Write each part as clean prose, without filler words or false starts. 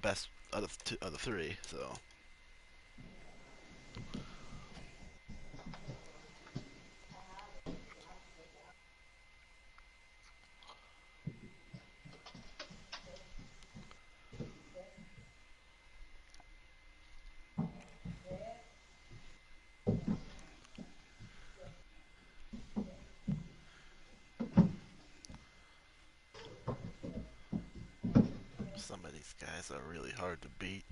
best of the three. So some of these guys are really hard to beat.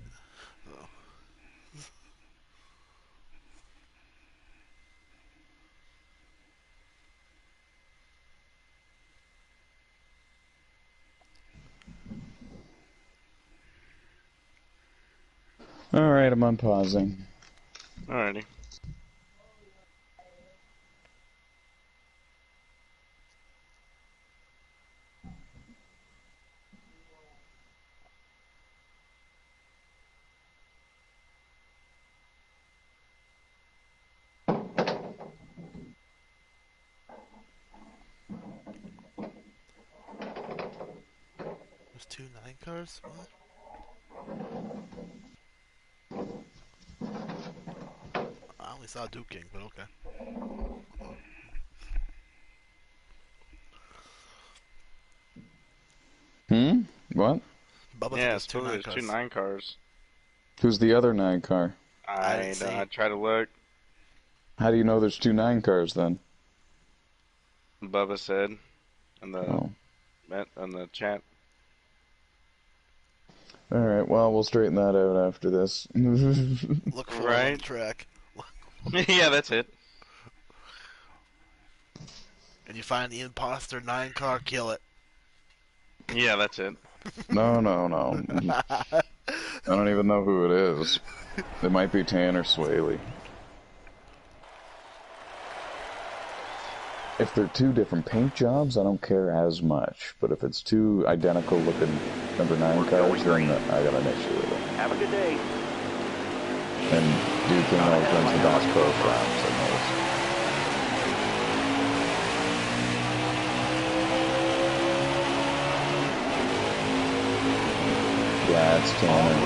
So. Alright, I'm unpausing. Alrighty. There's 2 9 cars? What? I only saw Duking, but okay. What? Bubba Yeah, there's 2 9 there's cars. 2 9 cars. Who's the other 9 car? I try to look. How do you know there's 2 9 cars then? Bubba said in the chat. Alright, well, we'll straighten that out after this. Look for it on the track. Yeah, that's it. And you find the imposter 9 car, kill it. Yeah, that's it. No. I don't even know who it is. It might be Tanner Swaley. If they're 2 different paint jobs, I don't care as much. But if it's 2 identical looking number 9 cars, then I got an issue with it. Have a good day. And Duke always runs the DOS programs, I noticed. Yeah, it's Tanner.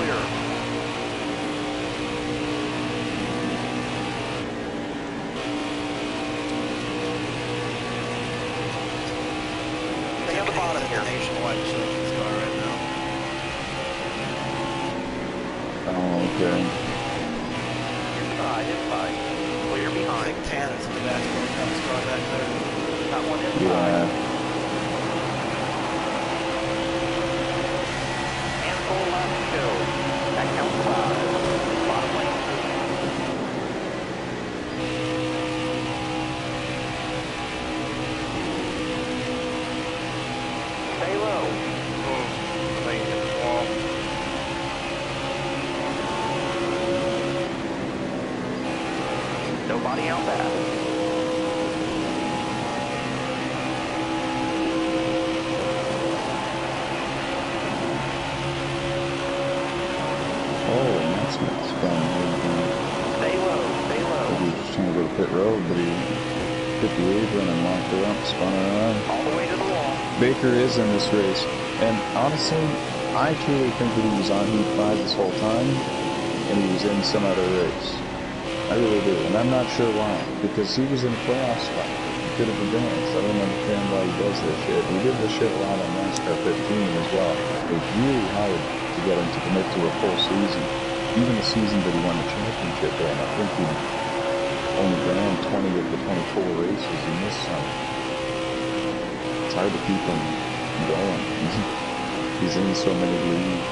They have a lot of nationwide children's car right now. Oh, okay. Inside. Clear I behind. think Tanner's in the back of the car back there. Got one inside. Yeah. Handful left to go. That counts 5. Bottom lane. Stay low. Somebody hit the wall. Nobody out back. Oh, that's fun. Stay low. Stay low. He was just trying to go to pit road, but he hit the apron and locked her up, spun her around. All the way to the wall. Baker is in this race, and honestly, I truly think that he was on Heat 5 this whole time, and he was in some other race. I really do, and I'm not sure why, because he was in a playoff spot. He could have advanced. I don't understand why he does this shit. He did this shit a lot on NASCAR 15 as well. It was really hard to get him to commit to a full season. Even the season that he won the championship in, I think he only ran 20 of the 24 races. He missed some. It's hard to keep him going. He's in so many leagues.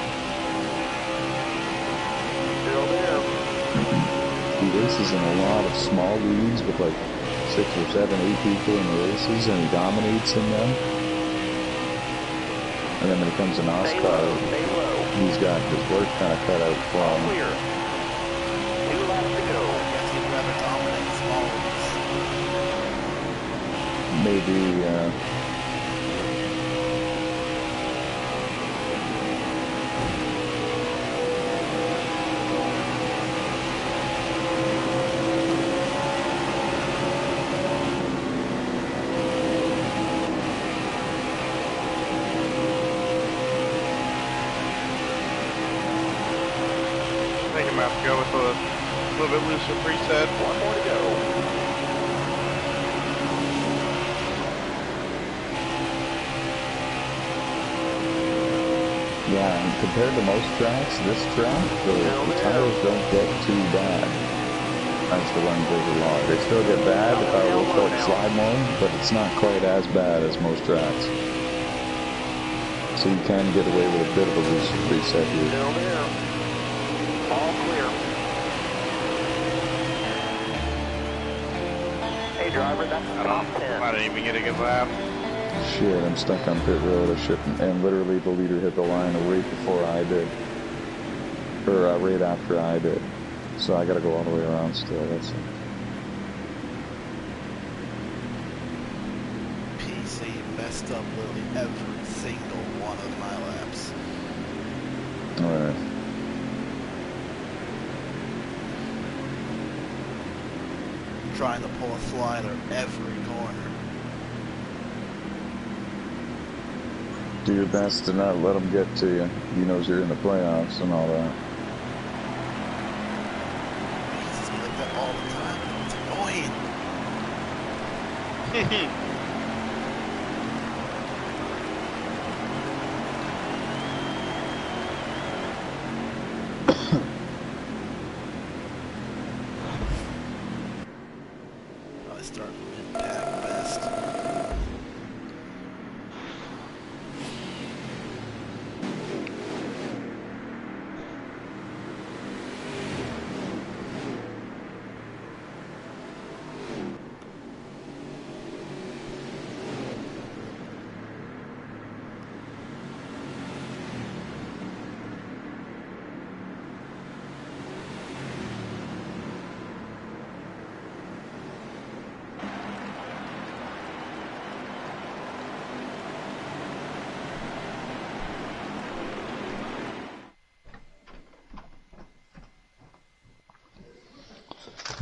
Still there. He races in a lot of small leagues with like 6 or 7, 8 people in the races, and he dominates in them. And then when it comes to NOSSCAR, he's got his work kind of cut out for him. Clear. 2 laps to go. Guess he'd rather dominate small leagues. Maybe, I'm gonna have to go with a little bit looser preset. One more to go. Yeah, and compared to most tracks, this track, the tires don't get too bad as the ones over long. They still get bad, the car will start to slide more, but it's not quite as bad as most tracks. So you can get away with a bit of a loose reset here. Still there. All clear. Hey driver, that's the top 10. I didn't even get a good lap. Shit, I'm stuck on pit road. I shouldn't. And literally the leader hit the line right before I did. Or right after I did. So I gotta go all the way around still. That's it. PC messed up literally every single one of my laps. Alright. Trying to pull a slider every corner. Do your best to not let them get to you. He knows you're in the playoffs and all that. He's like that all the time. It's annoying. I start in pack best.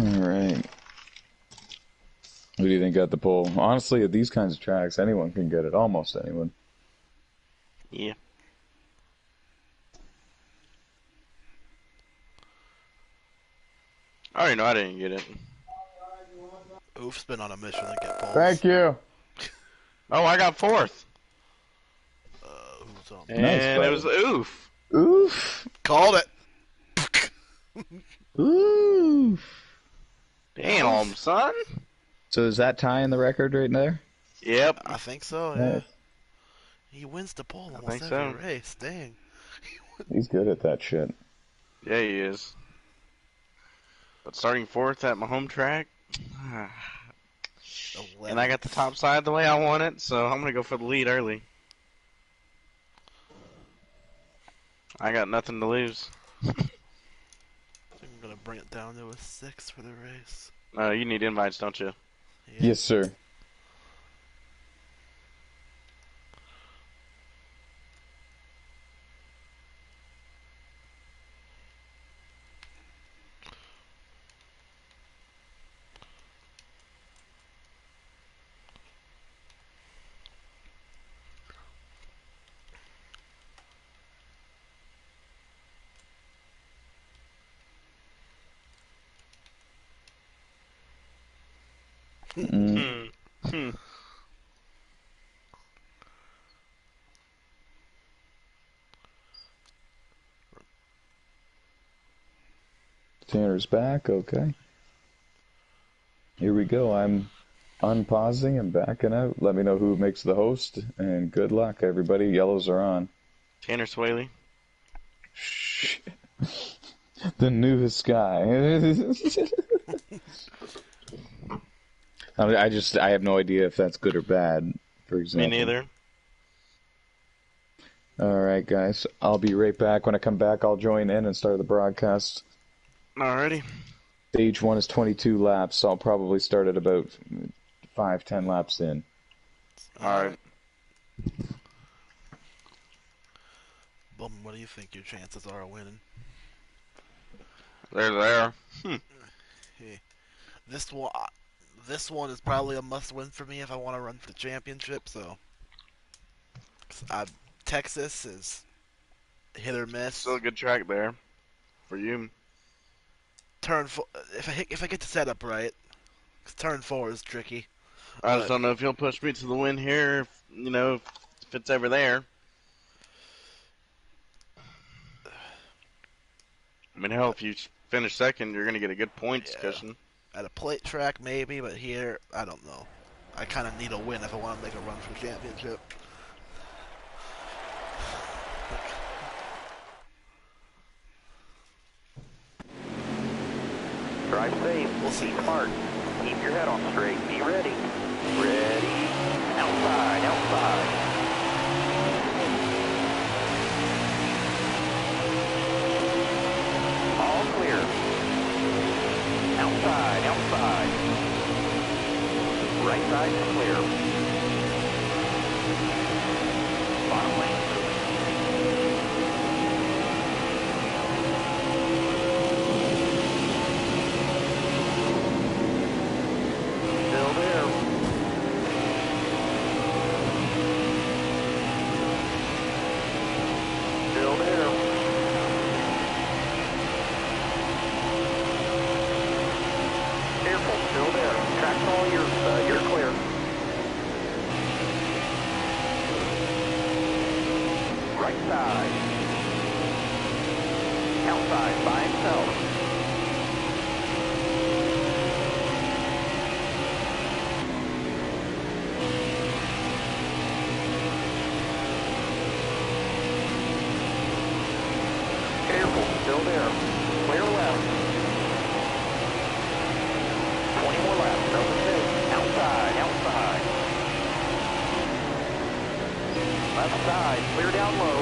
Alright. Who do you think got the pole? Honestly, at these kinds of tracks, anyone can get it. Almost anyone. Yeah. I already know I didn't get it. Oof's been on a mission to get poles. Thank you. Oh, I got fourth. Who's on? And Nice, it was Oof. Oof. Called it. Oof. Damn, son. So is that tying the record right there? Yep. I think so, Yeah. yeah. He wins the pole almost think every so. race. Dang. He's good at that shit. Yeah, he is. But starting fourth at my home track, 11. and I got the top side the way I want it, so I'm gonna go for the lead early. I got nothing to lose. I'm gonna bring it down to a 6 for the race. You need invites, don't you? Yeah. Yes, sir. Tanner's back, okay. Here we go. I'm unpausing and backing out. Let me know who makes the host, and good luck, everybody. Yellows are on. Tanner Swaley. Shh. The newest guy. I have no idea if that's good or bad, for example. Me neither. Alright, guys. I'll be right back. When I come back, I'll join in and start the broadcast. Alrighty. Stage 1 is 22 laps, so I'll probably start at about 5-10 laps in. Alright. Bum, what do you think your chances are of winning? They're there. Hey, this one is probably a must-win for me if I want to run for the championship. So, Texas is hit or miss. Still a good track there for you. turn four. If I get the setup right, 'cause turn four is tricky. I just But don't know if he'll push me to the win here. If it's over there. I mean, hell, but if you finish second, you're gonna get a good points yeah, cushion. at a plate track maybe, but here I don't know. I kind of need a win if I want to make a run for the championship. Drive safe. We'll see. Be smart. Keep your head on straight. Be ready. Ready. Outside, outside. All clear. Outside, outside. Right side clear. Bottom lane. Still there. Still there. Careful, still there. Track's all yours, you're clear. Right side. Outside by himself. Careful, still there. Clear left. 20 more laps, open safe. Outside, outside. Left side, clear down low.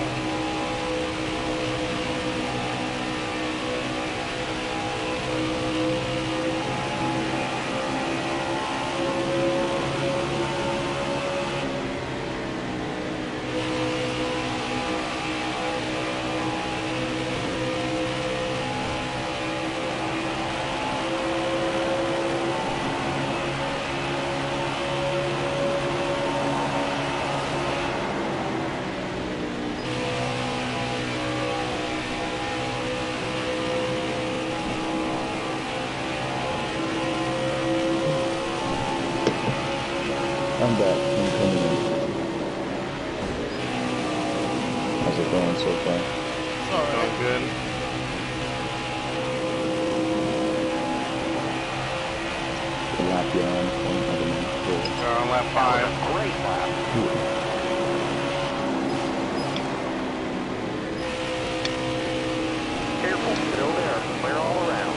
I'm back. I'm coming in. How's it going so far? It's all Going right. good. The lap you're on, I don't know. We're on lap That was 5. a great lap. Cool. Careful, still there. Clear all around.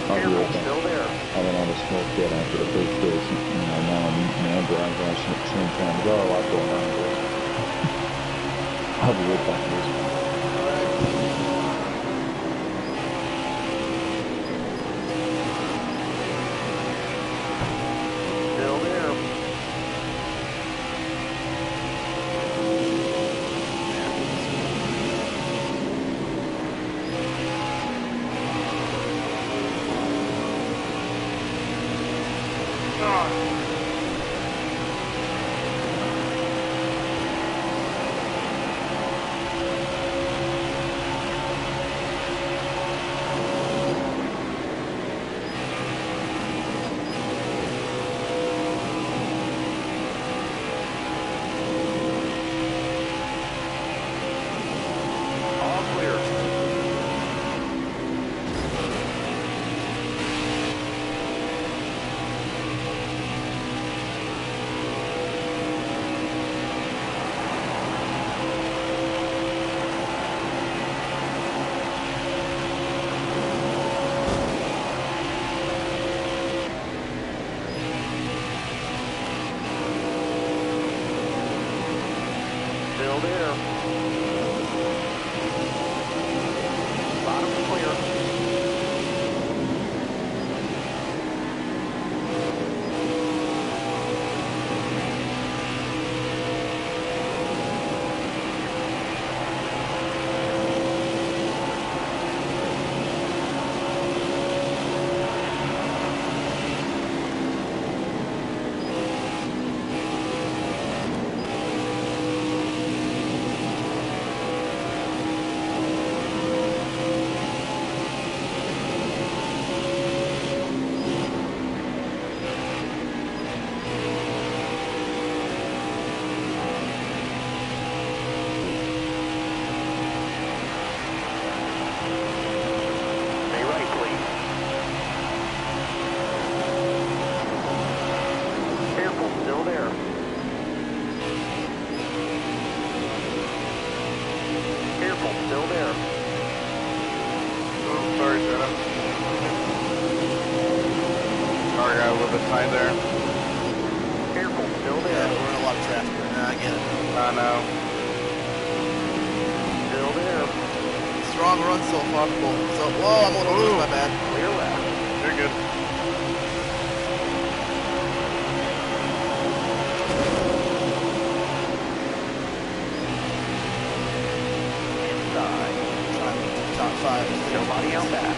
I'll be Careful, right back. still there. I went on a smoke yet after the first race. Now I'm driving around the same time. There's a lot going on there. I'll be right back. Still there. car got a little bit tight there. Careful, still Yeah, there. but we're in a lot of traffic right now. I get it. I know. Still there. Strong run so far, people. So, whoa, I'm gonna lose. My bad. Clear left. You're good. Inside. Top 5. Nobody out back.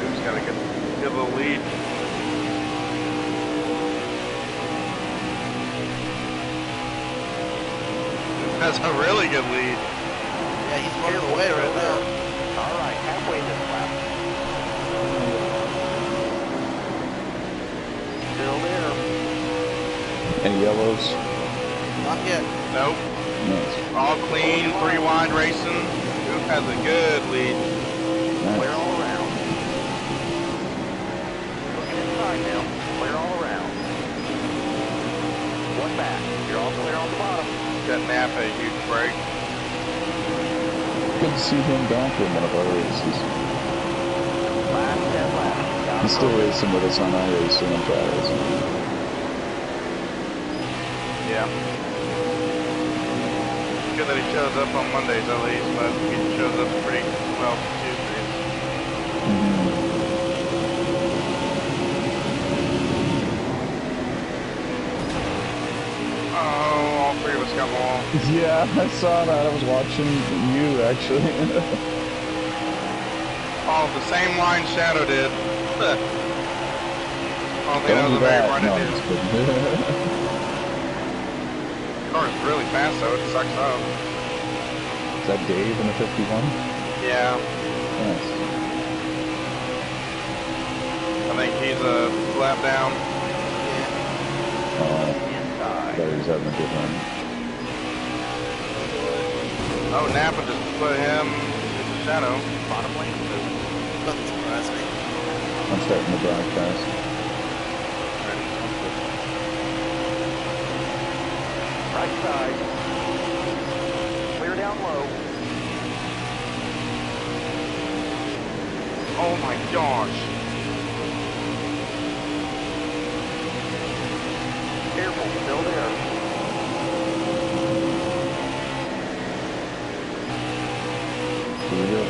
Who's got a good little lead? That's a really good lead. Yeah, he's running away right now. All right, halfway this lap. Still there. Any yellows? Not yet. Nope. Nice. All clean, 3 wide racing. Who has a good lead? Clear Nice. all around. Looking inside now. Clear all around. One back. You're all clear on the bottom. Got Napa a huge break. Good to see him back in one of our races. Last 10 laps. He's still racing with us on iRacing and Patterson. Yeah. Good that he shows up on Mondays at least, but he shows up pretty well Tuesdays. Oh, all 3 of us got wrong. Yeah, I saw that. I was watching you, actually. Oh, the same line Shadow did. Oh, they know Don't do the very that. run No, it is. just kidding. Car's really fast though, it sucks up. Is that Dave in the 51? Yeah, Nice. I think he's a lap down. Oh, Inside. thought he was having a good run. Oh, Napa just put him in the shadow. Bottom lane. Doesn't surprise me. I'm starting the broadcast. Right side. Clear down low. Oh my gosh. Careful, still there. Here we go.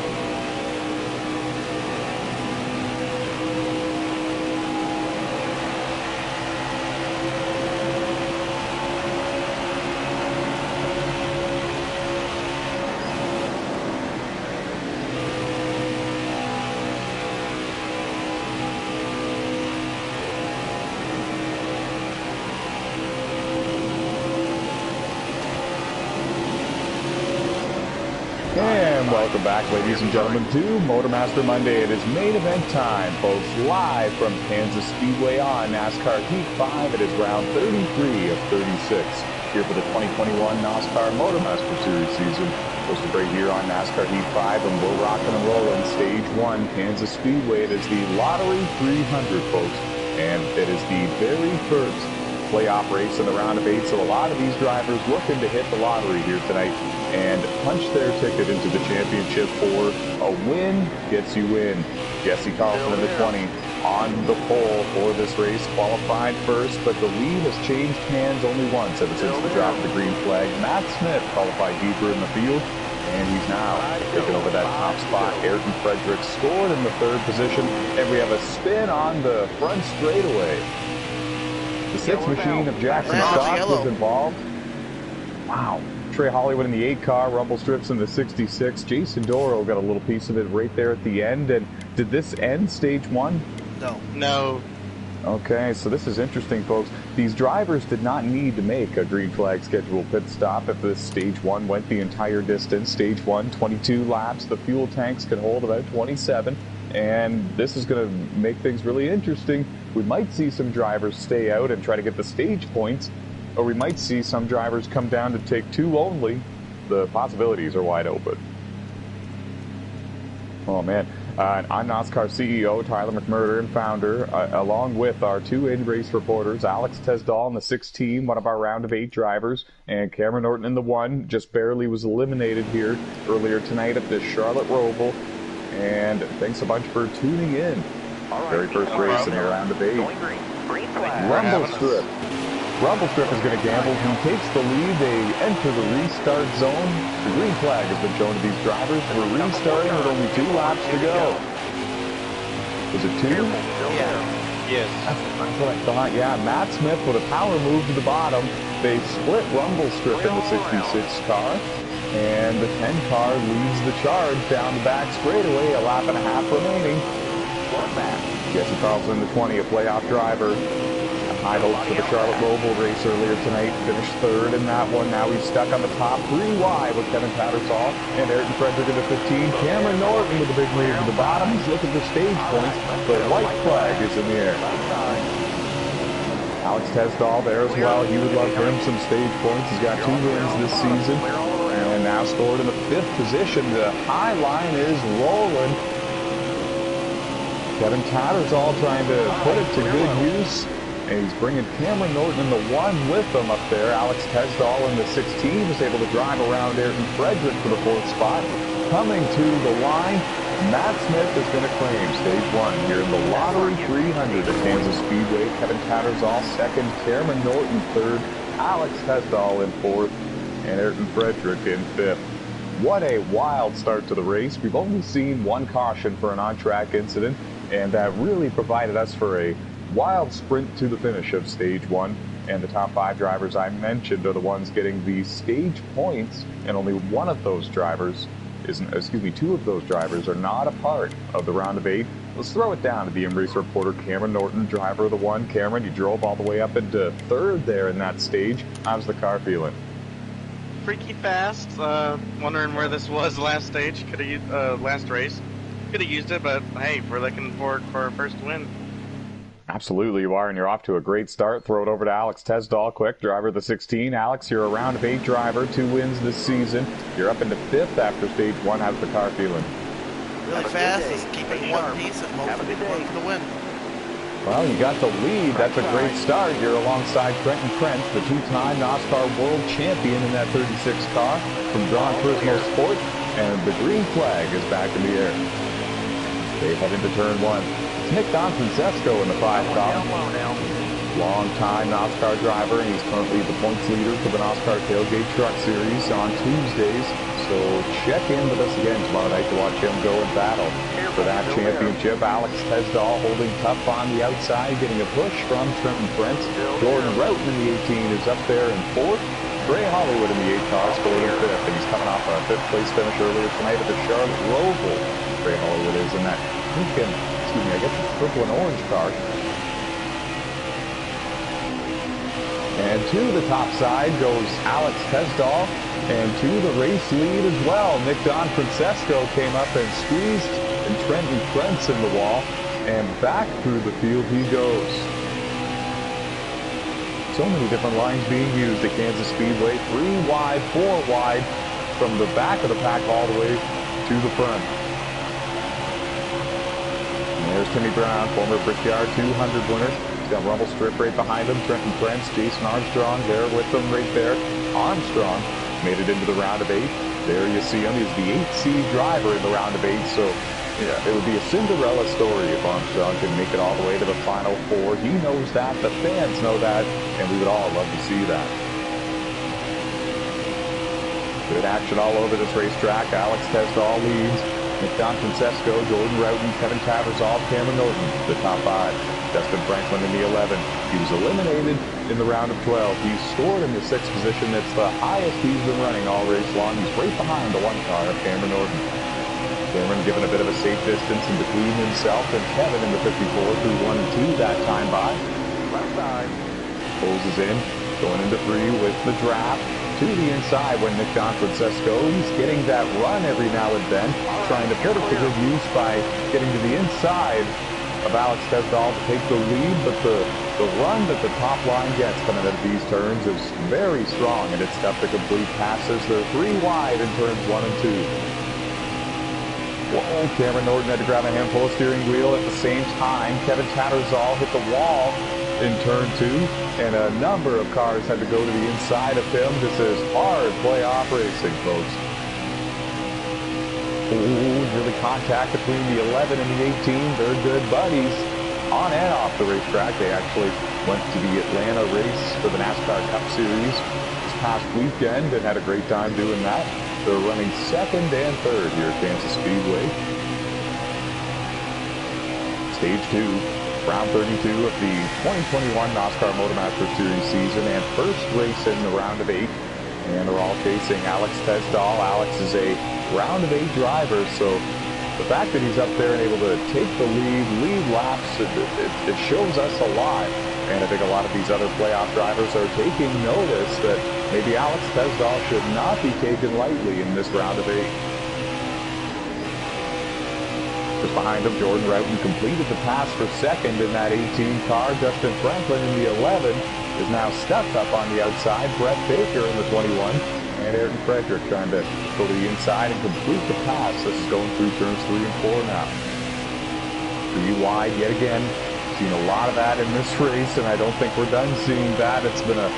And welcome back, ladies and gentlemen, to MotorMaster Monday. It is main event time, folks, live from Kansas Speedway on NASCAR Heat 5. It is round 33 of 36 here for the 2021 NOSSCAR MotorMaster Series season. Hosted right here on NASCAR Heat 5, and we're rocking and rolling Stage 1, Kansas Speedway. It is the Lottery 300, folks, and it is the very first playoff race in the round of 8, so a lot of these drivers looking to hit the lottery here tonight and punch their ticket into the championship for a win gets you in. Jesse Carlson in the 20 on the pole for this race, qualified first, but the lead has changed hands only once ever since the drop of the green flag. Matt Smith qualified deeper in the field, and he's now taking over that top spot. Ayrton Fredericks scored in the 3rd position, and we have a spin on the front straightaway. The 6 machine of Jackson Scott was involved. Wow. Trey Hollywood in the 8 car, Rumble Strips in the 66. Jason Doro got a little piece of it right there at the end. And did this end Stage 1? No. No. Okay, so this is interesting, folks. These drivers did not need to make a green flag scheduled pit stop if this Stage 1 went the entire distance. Stage 1, 22 laps. The fuel tanks can hold about 27. And this is going to make things really interesting. We might see some drivers stay out and try to get the stage points, or we might see some drivers come down to take 2 only. The possibilities are wide open. Oh, man. I'm NOSSCAR CEO Tyler McMurder and founder, along with our two in-race reporters, Alex Tesdall in the 16, one of our round of 8 drivers, and Cameron Norton in the 1, just barely was eliminated here earlier tonight at the Charlotte Roval. And thanks a bunch for tuning in. Very first race in the round of 8. Rumble Strip. Rumble Strip is going to gamble. He takes the lead. They enter the restart zone. The green flag has been shown to these drivers. We're restarting with only 2 laps to go. Was it 2? Yeah. Yes. That's what I thought. Yeah, Matt Smith with a power move to the bottom. They split Rumble Strip in the 66 car. And the 10 car leads the charge down the back straightaway. A lap and a half remaining. Jesse Carlson, the 20, a playoff driver. High hopes for the Charlotte Roval race earlier tonight. Finished 3rd in that one. Now he's stuck on the top 3 wide with Kevin Patterson and Ayrton Frederick in the 15. Cameron Norton with a big move to the bottom. He's looking for stage points. The white flag is in the air. Alex Tesdall there as well. He would love him some stage points. He's got 2 wins this season. And now scored in the 5th position. The high line is rolling. Kevin Tattersall trying to put it to good use. And he's bringing Cameron Norton in the 1 with him up there. Alex Tesdall in the 16 was able to drive around Ayrton Frederick for the 4th spot. Coming to the line, Matt Smith is going to claim stage 1 here in the Lottery 300 at Kansas Speedway. Kevin Tattersall 2nd, Cameron Norton 3rd, Alex Tesdall in 4th, and Ayrton Frederick in 5th. What a wild start to the race. We've only seen 1 caution for an on-track incident, and that really provided us for a wild sprint to the finish of stage 1. And the top 5 drivers I mentioned are the ones getting the stage points, and only 1 of those drivers isn't, 2 of those drivers are not a part of the round of 8. Let's throw it down to the in-race reporter, Cameron Norton, driver of the 1. Cameron, you drove all the way up into 3rd there in that stage. How's the car feeling? Freaky fast. Wondering where this was last stage. Could have last race. Could have used it, but hey, we're looking forward for our first win. Absolutely you are, and you're off to a great start. Throw it over to Alex Tesdall, quick, driver of the 16. Alex, you're a round of 8 driver, 2 wins this season. You're up into 5th after stage 1. How's the car feeling? Really fast, just keeping one piece and hopefully going for the win. Well, you got the lead. That's a great start. You're alongside Trenton Prince, the 2-time NOSSCAR world champion in that 36 car from Gran Turismo Sport, and the green flag is back in the air. They head into turn 1. Nick Francesco in the 5 car. Long-time NOSSCAR driver, and he's currently the points leader for the NOSSCAR Tailgate Truck Series on Tuesdays. So check in with us again tomorrow night to watch him go in battle for that championship. Alex Tesdall holding tough on the outside, getting a push from Trenton Prince. Jordan Roughton in the 18 is up there in 4th. Trey Hollywood in the 8 car scored in 5th, and he's coming off a 5th place finish earlier tonight at the Charlotte Roval. Trey Hollywood is in that pink and, I guess it's purple and orange car. And to the top side goes Alex Tesdall, and to the race lead as well. Nick Francesco came up and squeezed, and Trenton Prince in the wall, and back through the field he goes. So many different lines being used at Kansas Speedway. 3 wide, 4 wide, from the back of the pack all the way to the front. And there's Timmy Brown, former Brickyard 200 winner. He's got Rumble Strip right behind him. Trenton Prince, Jason Armstrong there with them right there. Armstrong made it into the round of 8. There you see him. He's the 8th seed driver in the round of 8. So yeah, it would be a Cinderella story if Armstrong can make it all the way to the final 4. He knows that. The fans know that. And we would all love to see that. Good action all over this racetrack. Alex Tesdall leads. Nick Francesco, Jordan Roughton, Kevin Tattersall, Cameron Norton, the top 5. Dustin Franklin in the 11. He was eliminated in the round of 12. He's scored in the 6th position. That's the highest he's been running all race long. He's right behind the 1 car of Cameron Norton. Cameron given a bit of a safe distance in between himself and Kevin in the 54 through 1 and 2 that time by. Left side. Closes in, going into 3 with the draft. To the inside when Nick Francesco, he's getting that run every now and then, trying to put it to good use by getting to the inside of Alex Tesdall to take the lead, but the run that the top line gets coming out of these turns is very strong, and it's tough to complete passes. They're 3 wide in turns 1 and 2. Whoa, Cameron Norton had to grab a handful of steering wheel at the same time. Kevin Tattersall hit the wall in turn 2, and a number of cars had to go to the inside of him. This is hard playoff racing, folks. Ooh, nearly contact between the 11 and the 18. They're good buddies on and off the racetrack. They actually went to the Atlanta race for the NASCAR Cup Series this past weekend and had a great time doing that. They're running 2nd and 3rd here at Kansas Speedway. Stage 2, round 32 of the 2021 NOSSCAR MotorMaster Series season, and first race in the round of 8. And they're all chasing Alex Tesdall. Alex is a round of 8 driver, so the fact that he's up there and able to take the lead laps, it shows us a lot. And I think a lot of these other playoff drivers are taking notice that maybe Alex Tesdall should not be taken lightly in this round of 8. Just behind him, Jordan Roughton completed the pass for 2nd in that 18 car. Justin Franklin in the 11 is now stuck up on the outside. Brett Baker in the 21. And Ayrton Frederick trying to go to the inside and complete the pass. This is going through turns 3 and 4 now. 3 wide yet again. Seen a lot of that in this race, and I don't think we're done seeing that. It's been a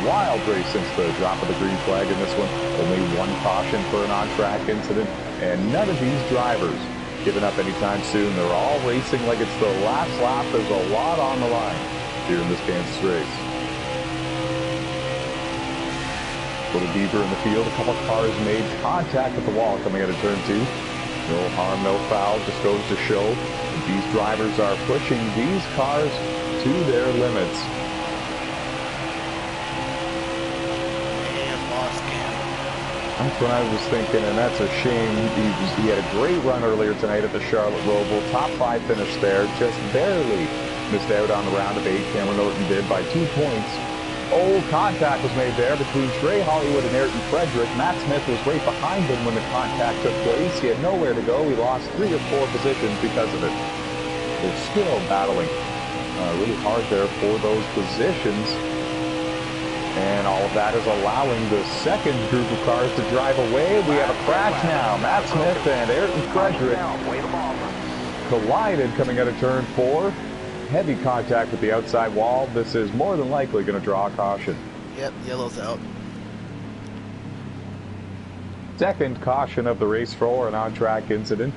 wild race since the drop of the green flag in this one. Only 1 caution for an on-track incident, and none of these drivers giving up anytime soon. They're all racing like it's the last lap. There's a lot on the line here in this Kansas race. A little deeper in the field, a couple cars made contact with the wall coming out of turn 2. No harm, no foul, just goes to show that these drivers are pushing these cars to their limits. And lost Cam. That's what I was thinking, and that's a shame. He had a great run earlier tonight at the Charlotte Roval. Top 5 finish there, just barely missed out on the round of 8. Cameron Norton did by 2 points. Oh, contact was made there between Trey Hollywood and Ayrton Frederick. Matt Smith was right behind him when the contact took place. He had nowhere to go. He lost 3 or 4 positions because of it. They're still battling really hard there for those positions. And all of that is allowing the second group of cars to drive away. We have a crash now. Matt Smith and Ayrton Frederick collided coming out of turn 4. Heavy contact with the outside wall. This is more than likely going to draw a caution. Yep, yellow's out. Second caution of the race for an on-track incident.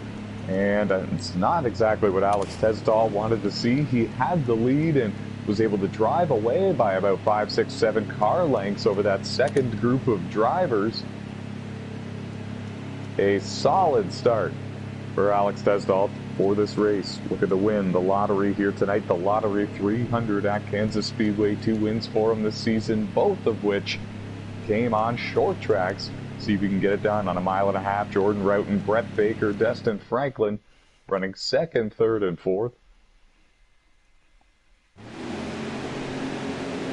And it's not exactly what Alex Tesdall wanted to see. He had the lead and was able to drive away by about 5, 6, 7 car lengths over that second group of drivers. A solid start for Alex Tesdall for this race. Looking to win the lottery here tonight. The Lottery 300 at Kansas Speedway. 2 wins for him this season, both of which came on short tracks. See if we can get it done on a 1.5 miles. Jordan Roughton, Brett Baker, Destin Franklin running 2nd, 3rd, and 4th.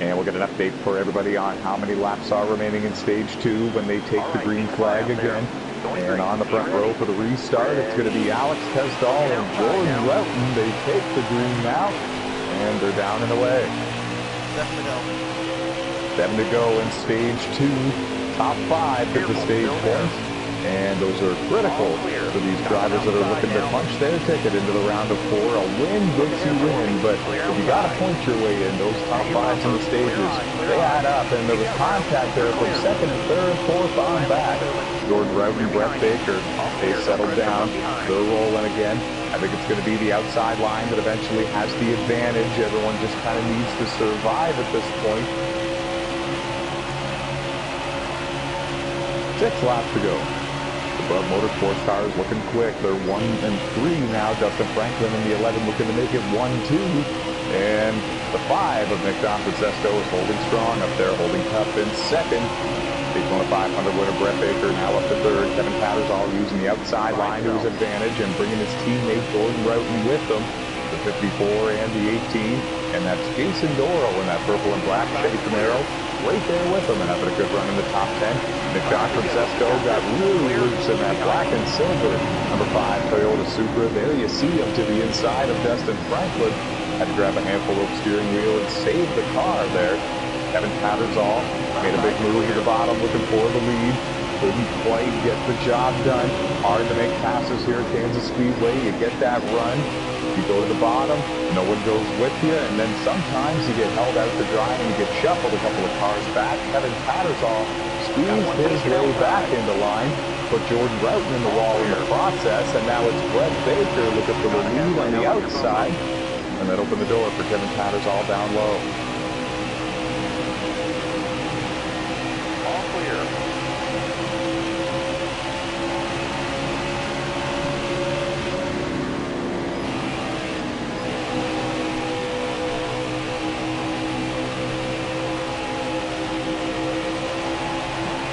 And we'll get an update for everybody on how many laps are remaining in stage 2 when they take the green flag again. And on the front row for the restart, it's going to be Alex Tesdall and Jordan Roughton. They take the green now, and they're down and away. 7 to go. 7 to go in stage 2. Top 5 get the stage points. And those are critical for these drivers that are looking to punch their ticket into the round of 4. A win gets you in, but if you got to point your way in, those top 5s in the stages, they add up. And there was contact there from 2nd and 3rd, 4th on back. Jordan Roughton, Brett Baker, they settled down. They're rolling again. I think it's going to be the outside line that eventually has the advantage. Everyone just kind of needs to survive at this point. 6 laps to go. Above Motorsports cars looking quick. They're 1 and 3 now. Justin Franklin in the 11 looking to make it 1-2. And the 5 of Nick D'Anfrancesco is holding strong up there, holding tough in 2nd. Daytona 500 winner Brett Baker now up to 3rd. Kevin Patterson using the outside line to his advantage and bringing his teammate Jordan Roughton with them. The 54 and the 18. And that's Jason Doro in that purple and black Chevy Camaro. Right there with him and having a good run in the top 10. Nick D'Anfrancesco got really loose in that black and silver number 5 Toyota Supra. There you see him to the inside of Destin Franklin. Had to grab a handful of steering wheel and save the car there. Kevin Patterson made a big move to the bottom looking for the lead. couldn't quite get the job done. Hard to make passes here at Kansas Speedway. You get that run, you go to the bottom, no one goes with you, and then sometimes you get held out to dry and you get shuffled a couple of cars back. Kevin Patterson squeezed his way back into line, put Jordan Roughton in the wall in the process, and now it's Brett Baker looking for the lead on the outside, and that opened the door for Kevin Patterson all down low. All clear.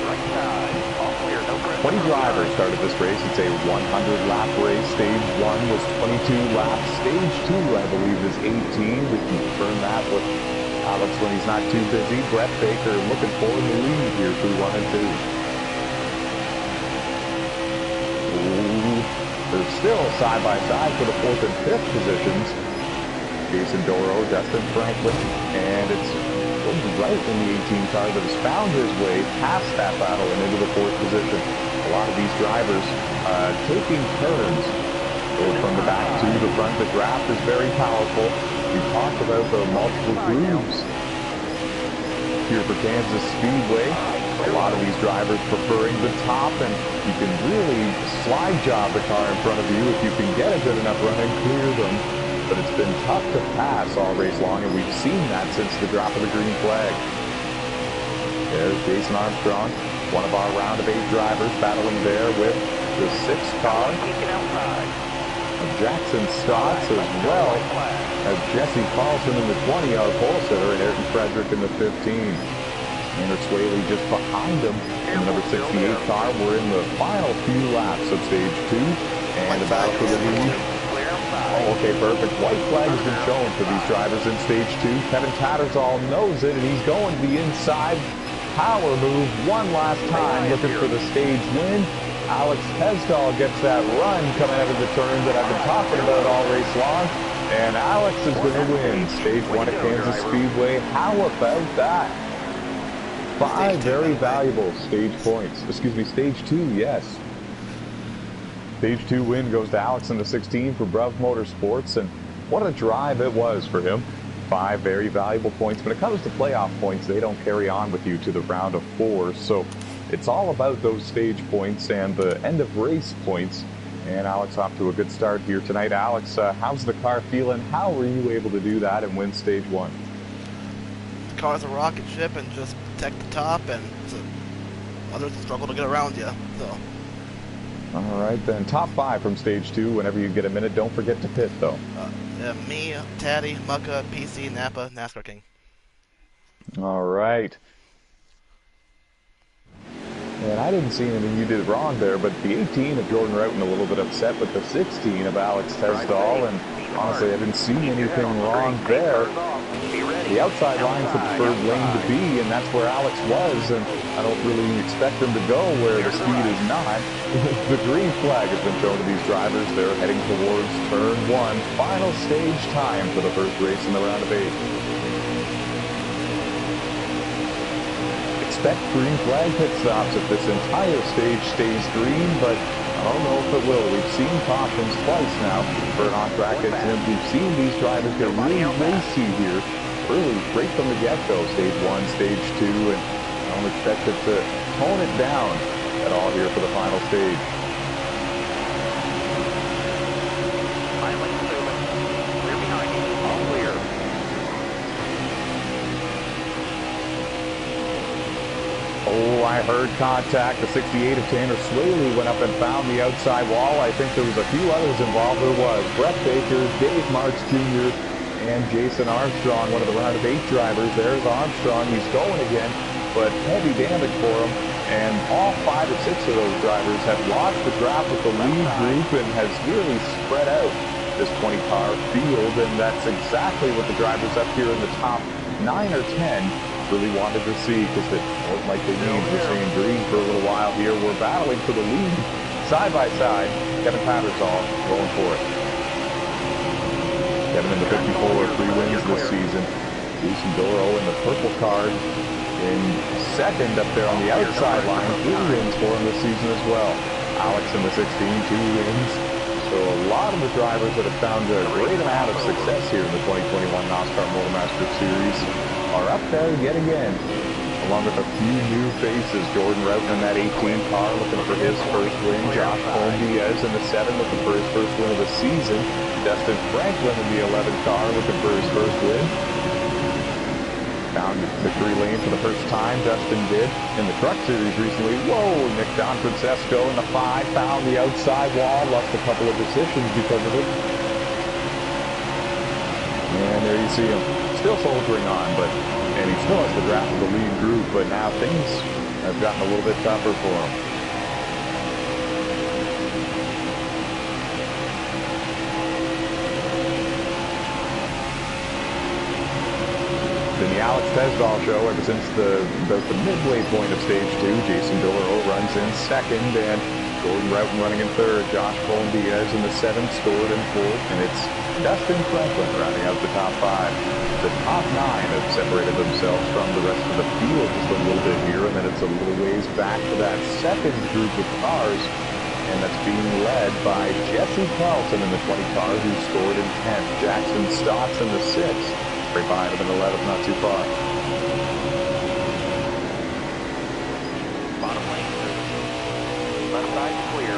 Right side. All clear. No pressure. 20 drivers started this race. It's a 100-lap race. Stage 1 was 22 laps. Stage 2, I believe, is 18. We can confirm that with Alex when he's not too busy. Brett Baker looking for the lead here through 1 and 2. Ooh, they're still side by side for the 4th and 5th positions. Jason Doro, Dustin Franklin, and it's Jordan Wright in the 18 car that has found his way past that battle and into the 4th position. A lot of these drivers taking turns. Going from the back to the front. The draft is very powerful. We talked about the multiple grooves here for Kansas Speedway. A lot of these drivers preferring the top, and you can really slide job the car in front of you if you can get a good enough run and clear them. But it's been tough to pass all race long, and we've seen that since the drop of the green flag. There's Jason Armstrong, one of our round of 8 drivers, battling there with the 6th car of Jackson Stotts, as well as Jesse Carlson in the 20, our pole sitter, and Ayrton Frederick in the 15. Leonard Swaley just behind him in the number 68 car. We're in the final few laps of stage 2, and the battle for the lead. Oh, okay, perfect. White flag has been shown for these drivers in stage 2. Kevin Tattersall knows it, and he's going to the inside. Power move one last time, looking for the stage win. Alex Hesdahl gets that run coming out of the turn that I've been talking about all race long. And Alex is going to win stage 1 at Kansas Speedway. How about that? 5 very valuable stage points. Excuse me, stage 2, yes. Stage 2 win goes to Alex in the 16 for Bruv Motorsports, and what a drive it was for him. 5 very valuable points. When it comes to playoff points, they don't carry on with you to the round of 4, so it's all about those stage points and the end of race points. And Alex off to a good start here tonight. Alex, how's the car feeling? How were you able to do that and win stage 1? The car's a rocket ship, and just protect the top, and others struggle to get around you. So. All right, then. Top 5 from stage 2. Whenever you get a minute, don't forget to pit, though. Me, Taddy, Mucka, PC, Napa, NASCAR King. All right. And I didn't see anything you did wrong there, but the 18 of Jordan Roughton a little bit upset with the 16 of Alex Hesdahl, and honestly, I didn't see anything wrong there. The outside line's the preferred lane to be, and that's where Alex was, and I don't really expect him to go where the speed is not. The green flag has been shown to these drivers. They're heading towards turn 1. Final stage time for the first race in the round of 8. Expect green flag pit stops if this entire stage stays green, but I don't know if it will. We've seen cautions twice now for an on-track incident. We've seen these drivers get really racy here early, right from the get-go. Stage 1, stage 2, and I don't expect it to tone it down at all here for the final stage. Oh, I heard contact. The 68 of Tanner Swaley went up and found the outside wall. I think there was a few others involved. There was Brett Baker, Dave Marks Jr., and Jason Armstrong, one of the round of 8 drivers. There's Armstrong. He's going again, but heavy damage for him. And all 5 or 6 of those drivers have lost the draft with the lead group and has really spread out this 20-car field. And that's exactly what the drivers up here in the top 9 or 10 really wanted to see, because it looked like they need to stay in green for a little while here. We're battling for the lead side by side. Kevin Patterson going for it. Kevin in the 54, 3 wins this season. Jason Doro in the purple card In second up there on the outside line, 3 wins for him this season as well. Alex in the 16, 2 wins. So a lot of the drivers that have found a great amount of success here in the 2021 NOSSCAR MotorMaster Series are up there yet again, along with a few new faces. Jordan Routon in that 18 car looking for his first win. Josh Diaz in the 7 looking for his first win of the season. Dustin Franklin in the 11 car looking for his first win. Found victory lane for the first time, Dustin did, in the Truck Series recently. Whoa, Nick Don Francesco in the 5 found the outside wall, lost a couple of decisions because of it. And there you see him, still soldiering on, and he still has the draft of the lead group, but now things have gotten a little bit tougher for him. In the Alex Tesdahl show, ever since about the midway point of stage 2, Jason Devereaux runs in second, and Jordan Routon running in third. Josh Diaz in the 7th, Stewart in 4th, and it's Dustin Franklin rounding out the top 5. The top 9 have separated themselves from the rest of the field just a little bit here, and then it's a little ways back to that second group of cars, and that's being led by Jesse Carlson in the 20 car, who scored in 10th. Jackson Stotts in the 6th. Right behind him in the 11th, not too far. Bottom lane, left side clear.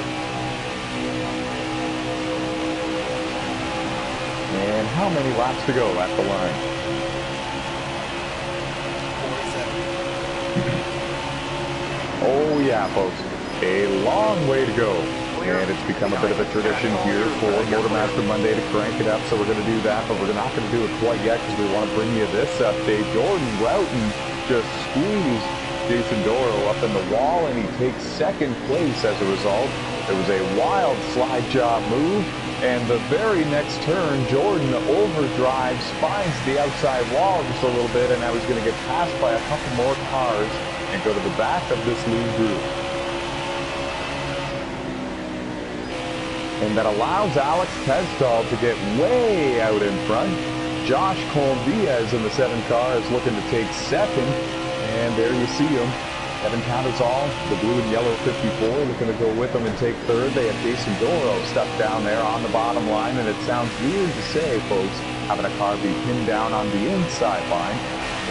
And how many laps to go at the line? 47. Oh yeah, folks, a long way to go. And it's become a bit of a tradition here for MotorMaster Monday to crank it up, so we're going to do that, but we're not going to do it quite yet because we want to bring you this update. Jordan Routon just squeezed Jason Devereaux up in the wall, and he takes second place as a result. It was a wild slide job move, and the very next turn, Jordan overdrives, finds the outside wall just a little bit, and now he's going to get passed by a couple more cars and go to the back of this lead group. And that allows Alex Tesdahl to get way out in front. Josh Diaz in the 7 car is looking to take second. And there you see him. Evan Tattersall, the blue and yellow 54, looking to go with him and take third. They have Jason Devereaux stuck down there on the bottom line. And it sounds weird to say, folks, having a car be pinned down on the inside line.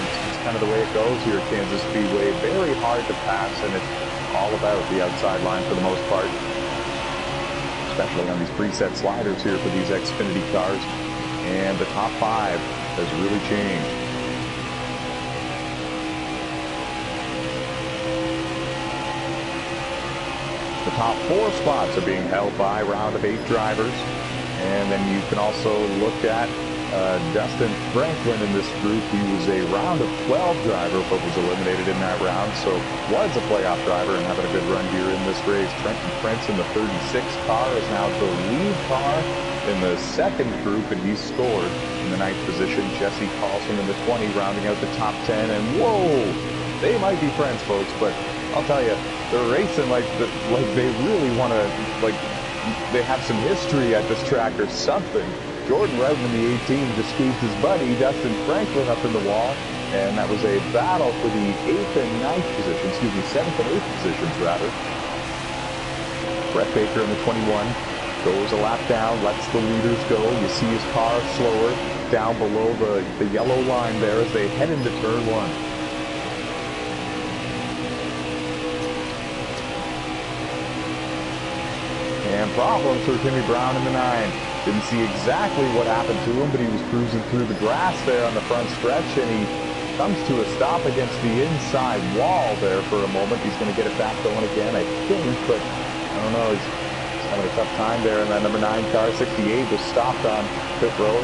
It's kind of the way it goes here at Kansas Speedway. Very hard to pass, and it's all about the outside line for the most part. Especially on these preset sliders here for these Xfinity cars. And the top 5 has really changed. The top 4 spots are being held by round of 8 drivers. And then you can also look at Dustin Franklin in this group. He was a round of 12 driver, but was eliminated in that round, so was a playoff driver and having a good run here in this race. Trenton Prince in the 36 car is now the lead car in the second group, and he scored in the 9th position. Jesse Carlson in the 20, rounding out the top 10, and whoa, they might be friends, folks, but I'll tell you, they're racing like they really want to, like they have some history at this track or something. Jordan Routon in the 18 just squeezed his buddy, Dustin Franklin, up in the wall, and that was a battle for the 8th and 9th positions, 7th and 8th positions, rather. Brett Baker in the 21 goes a lap down, lets the leaders go. You see his car slower down below the yellow line there as they head into turn 1. And problems for Timmy Brown in the 9. Didn't see exactly what happened to him, but he was cruising through the grass there on the front stretch, and he comes to a stop against the inside wall there for a moment. He's going to get it back going again, I think, but I don't know. He's having a tough time there, and that number 9 car, 68, was stopped on pit road.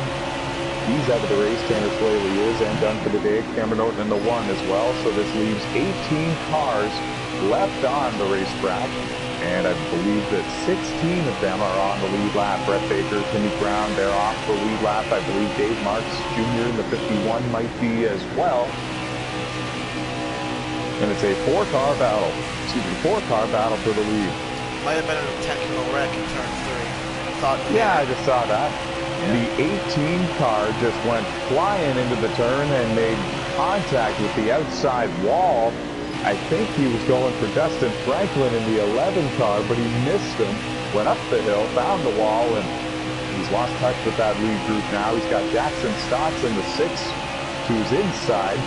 He's out of the race. Tanner Swaley is, and done for the day. Cameron Norton in the 1 as well, so this leaves 18 cars left on the racetrack. And I believe that 16 of them are on the lead lap. Brett Baker, Timmy Brown, they're off the lead lap. I believe Dave Marks Jr. in the 51 might be as well. And it's a 4-car battle. Excuse me, 4-car battle for the lead. Might have been an intentional wreck in turn 3. Yeah, I just saw that. Yeah. The 18 car just went flying into the turn and made contact with the outside wall. I think he was going for Dustin Franklin in the 11 car, but he missed him, went up the hill, found the wall, and he's lost touch with that lead group now. He's got Jackson Stotts in the 6 to his inside.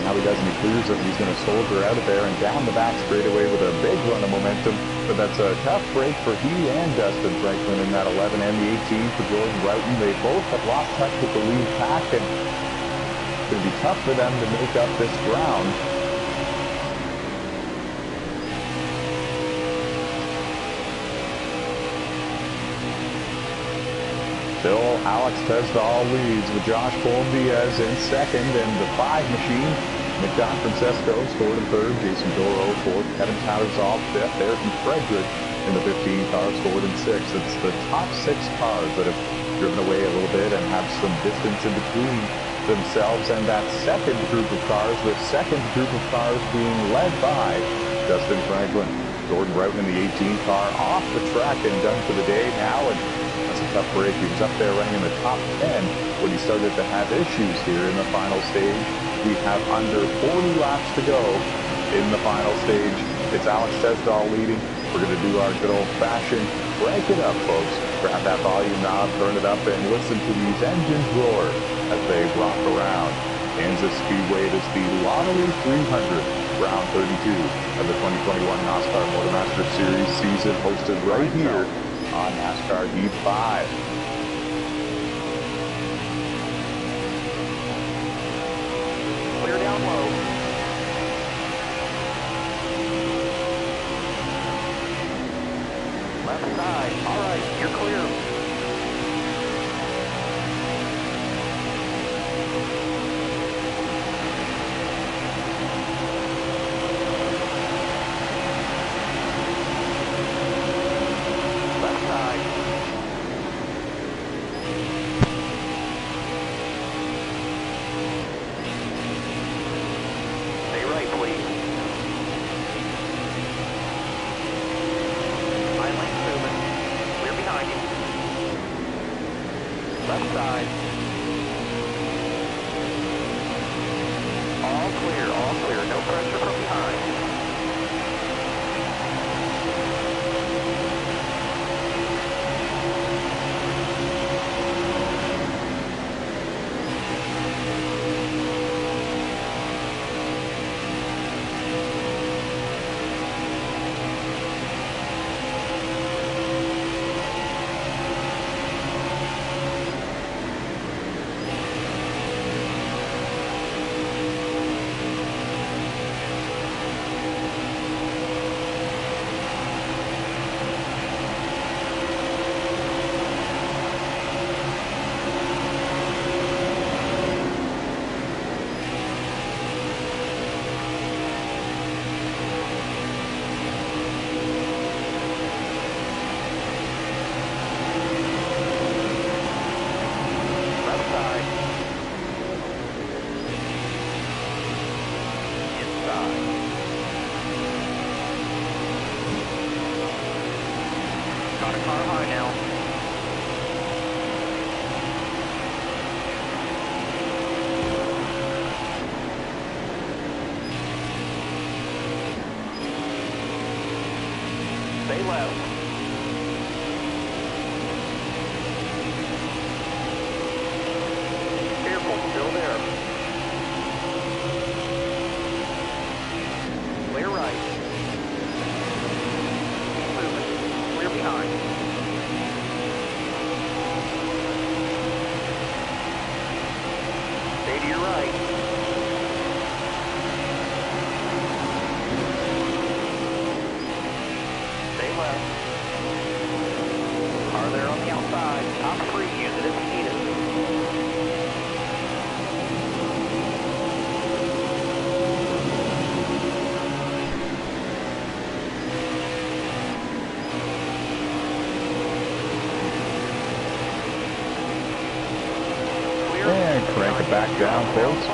Now he doesn't, he clears it, he's going to soldier out of there and down the back straightaway with a big run of momentum. But that's a tough break for he and Dustin Franklin in that 11 and the 18 for Jordan Roughton. They both have lost touch with the lead pack, and it's going to be tough for them to make up this ground. Still, Alex Tesdall leads with Josh Colm-Diaz in second, and the 5 machine, McDon Francesco scored in third, Jason Doro fourth, Kevin Tattersall fifth, Ayrton Frederick in the 15 car scored in sixth. It's the top 6 cars that have driven away a little bit and have some distance in between themselves and that second group of cars, the second group of cars being led by Dustin Franklin. Jordan Roughton in the 18 car off the track and done for the day now, and that's a tough break. He was up there running in the top 10 when he started to have issues here in the final stage. We have under 40 laps to go in the final stage. It's Alex Tesdall leading. We're going to do our good old-fashioned crank it up, folks. Grab that volume knob, turn it up, and listen to these engines roar as they rock around. Kansas Speedway, it is the Lottery 300, round 32 of the 2021 NOSSCAR MotorMaster Series season, hosted right here on NASCAR Heat 5. Clear down low. Left side. All right, you're clear. Left side. All clear, no pressure from behind. Got a car high now. Stay low. Careful, still there. Clear right. Keep moving. Clear behind. Stay to your right. Stay left. Car there on the outside. Top three, use it if you need it. And crank it back down, folks.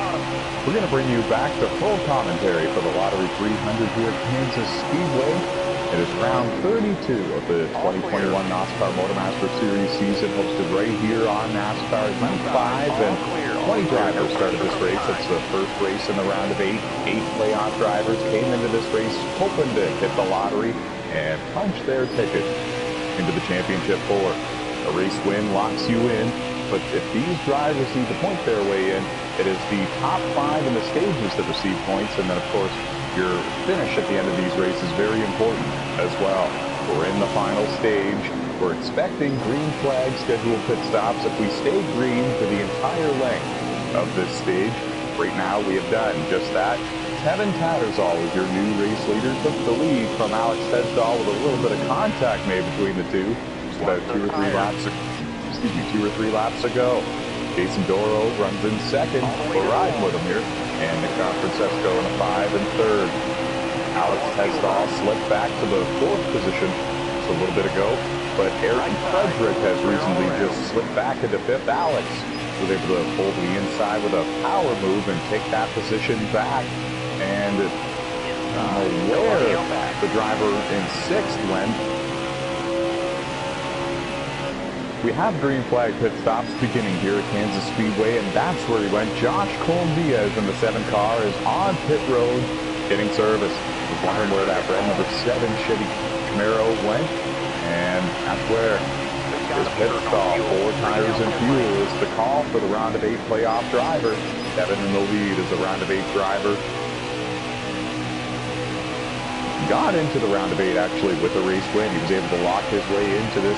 We're going to bring you back to full commentary for the Lottery 300 here at Kansas Speedway. It is round 32 of the 2021 NOSSCAR MotorMaster Series season, hosted right here on NASCAR Heat 5. And 20 drivers started this race. It's the first race in the round of 8. 8 playoff drivers came into this race hoping to hit the lottery and punch their ticket into the championship four. A race win locks you in, but if these drivers need to point their way in, it is the top 5 in the stages that receive points, and then of course your finish at the end of these races is very important as well. We're in the final stage. We're expecting green flag scheduled pit stops if we stay green for the entire length of this stage. Right now we have done just that. Kevin Tattersall is your new race leader, took the lead from Alex Tesdahl with a little bit of contact made between the two. Just about 2 or 3 laps ago. Jason Doro runs in second. We're riding with him here. And Nick Francesco in a 5 and 3rd. Alex Tesdahl slipped back to the 4th position just a little bit ago. But Ayrton Frederick has recently just slipped back into 5th. Alex was able to pull the inside with a power move and take that position back. And where the driver in 6th went. We have green flag pit stops beginning here at Kansas Speedway, and that's where he went. Josh Colm-Diaz in the 7 car is on pit road getting service. I was wondering where that red number 7 Chevy Camaro went, and that's where his pit stall. 4 tires and fuel is the call for the round of 8 playoff driver. Kevin in the lead as a round of 8 driver. Got into the round of 8 actually with a race win. He was able to lock his way into this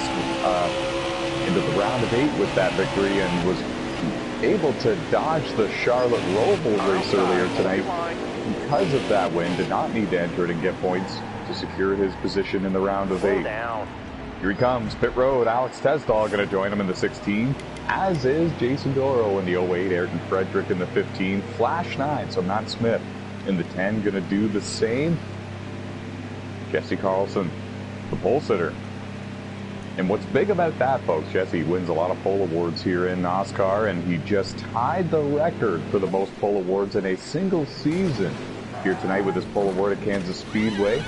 into the round of 8 with that victory, and was able to dodge the Charlotte Roval race earlier tonight. Because of that win, did not need to enter it and get points to secure his position in the round of 8. Here he comes, pit road. Alex Tesdahl going to join him in the 16, as is Jason Doro in the 08, Ayrton Frederick in the 15, Flash 9, so Matt Smith in the 10, going to do the same. Jesse Carlson, the pole sitter. And what's big about that, folks, Jesse wins a lot of pole awards here in NOSSCAR, and he just tied the record for the most pole awards in a single season here tonight with his pole award at Kansas Speedway.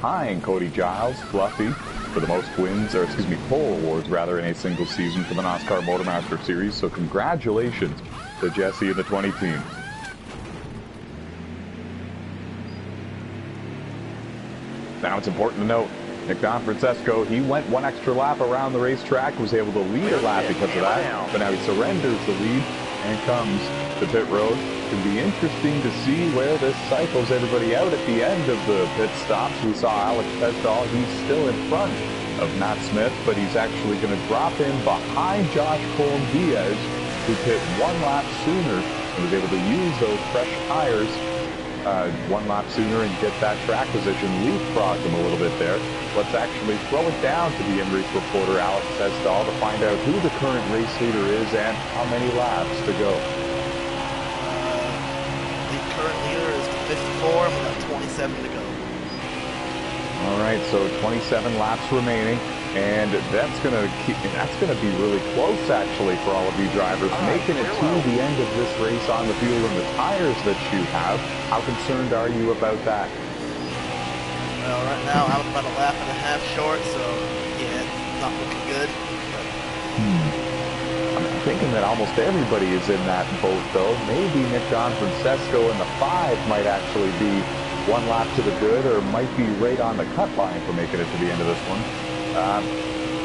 Tying Cody Giles, Fluffy, for the most wins, or excuse me, pole awards rather, in a single season for the NOSSCAR MotorMaster Series. So congratulations to Jesse and the 20 team. Now it's important to note, Nick Francesco, he went 1 extra lap around the racetrack, was able to lead a lap because of that, but now he surrenders the lead and comes to pit road. It'll be interesting to see where this cycles everybody out at the end of the pit stops. We saw Alex Tesdahl, he's still in front of Matt Smith, but he's actually going to drop in behind Josh Colm-Diaz, who pit 1 lap sooner and was able to use those fresh tires 1 lap sooner and get that track position. Leapfrogged him a little bit there. Let's actually throw it down to the in-race reporter Alex Tesdahl to find out who the current race leader is and how many laps to go. The current leader is 54, and we got 27 to go. All right, so 27 laps remaining, and that's gonna be really close actually for all of you drivers, making it to the end of this race on the fuel and the tires that you have. How concerned are you about that? Well, right now I'm about a lap and a half short, so yeah, not looking good. I'm thinking that almost everybody is in that boat, though. Maybe Nick Francesco in the 5 might actually be 1 lap to the good, or might be right on the cut line for making it to the end of this one.